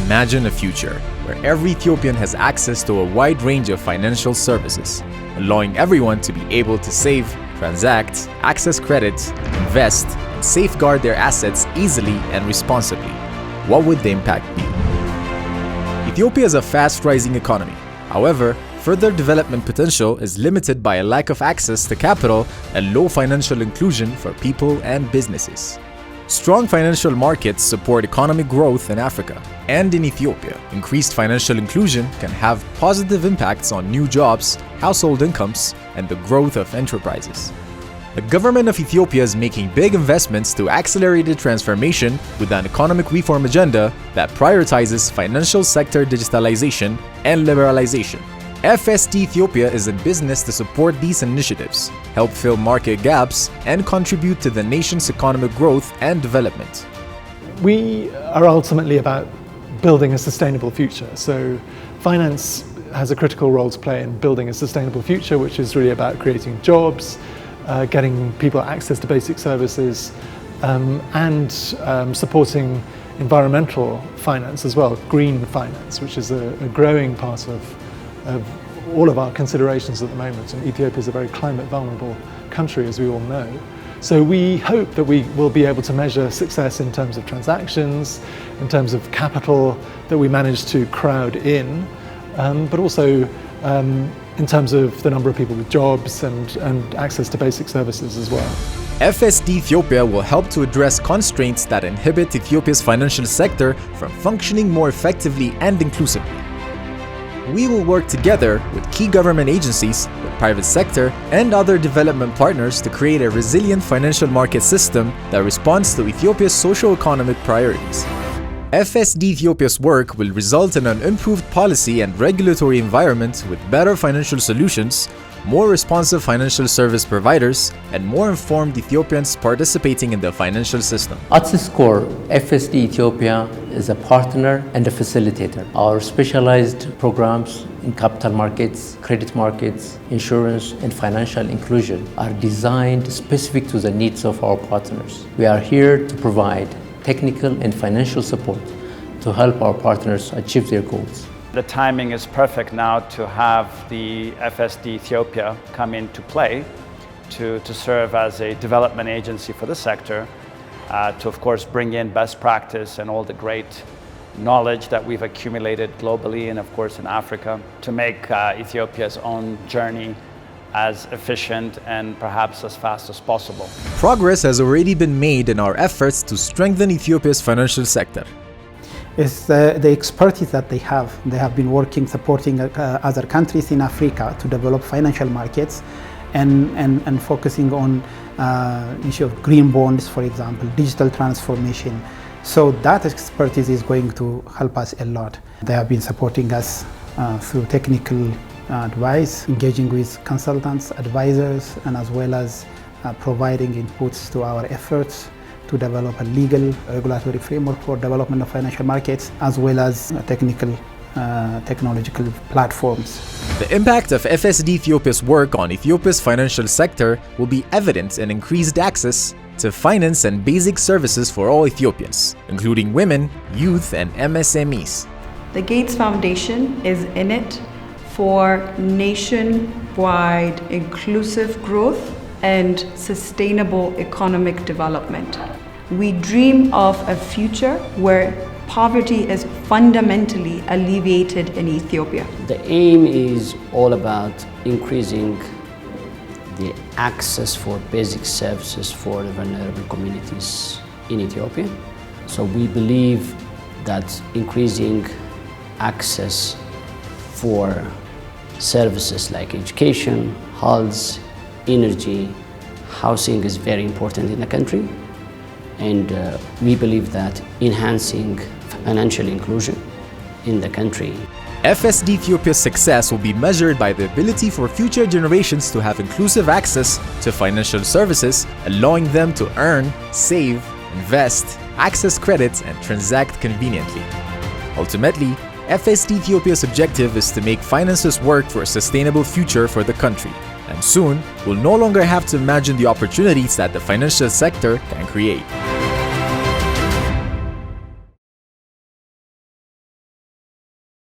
imagine a future where every Ethiopian has access to a wide range of financial services, allowing everyone to be able to save, transact, access credit, invest, and safeguard their assets easily and responsibly. What would the impact be? Ethiopia is a fast-rising economy. However, further development potential is limited by a lack of access to capital and low financial inclusion for people and businesses. Strong financial markets support economic growth in Africa and in Ethiopia. Increased financial inclusion can have positive impacts on new jobs, household incomes, and the growth of enterprises. The government of Ethiopia is making big investments to accelerate the transformation with an economic reform agenda that prioritizes financial sector digitalization and liberalization. FSD Ethiopia is in business to support these initiatives, help fill market gaps, and contribute to the nation's economic growth and development. We are ultimately about building a sustainable future. So finance has a critical role to play in building a sustainable future, which is really about creating jobs, getting people access to basic services, and supporting environmental finance as well, green finance, which is a growing part of all of our considerations at the moment. And Ethiopia is a very climate vulnerable country, as we all know. So we hope that we will be able to measure success in terms of transactions, in terms of capital that we manage to crowd in, but also in terms of the number of people with jobs and access to basic services as well. FSD Ethiopia will help to address constraints that inhibit Ethiopia's financial sector from functioning more effectively and inclusively. We will work together with key government agencies, the private sector, and other development partners to create a resilient financial market system that responds to Ethiopia's socio-economic priorities. FSD Ethiopia's work will result in an improved policy and regulatory environment with better financial solutions, more responsive financial service providers, and more informed Ethiopians participating in the financial system. At its core, FSD Ethiopia is a partner and a facilitator. Our specialized programs in capital markets, credit markets, insurance, and financial inclusion are designed specific to the needs of our partners. We are here to provide technical and financial support to help our partners achieve their goals. The timing is perfect now to have the FSD Ethiopia come into play to serve as a development agency for the sector, to of course bring in best practice and all the great knowledge that we've accumulated globally and of course in Africa to make Ethiopia's own journey as efficient and perhaps as fast as possible. Progress has already been made in our efforts to strengthen Ethiopia's financial sector. Is the expertise that they have. They have been working, supporting other countries in Africa to develop financial markets and focusing on issue of green bonds, for example, digital transformation. So that expertise is going to help us a lot. They have been supporting us through technical advice, engaging with consultants, advisors, and as well as providing inputs to our efforts to develop a legal regulatory framework for development of financial markets, as well as technological platforms. The impact of FSD Ethiopia's work on Ethiopia's financial sector will be evident in increased access to finance and basic services for all Ethiopians, including women, youth, and MSMEs. The Gates Foundation is in it for nationwide inclusive growth and sustainable economic development. We dream of a future where poverty is fundamentally alleviated in Ethiopia. The aim is all about increasing the access for basic services for the vulnerable communities in Ethiopia. So we believe that increasing access for services like education, health, energy, housing is very important in the country. And we believe that enhancing financial inclusion in the country. FSD Ethiopia's success will be measured by the ability for future generations to have inclusive access to financial services, allowing them to earn, save, invest, access credit, and transact conveniently. Ultimately, FSD Ethiopia's objective is to make finances work for a sustainable future for the country, and soon we'll no longer have to imagine the opportunities that the financial sector can create.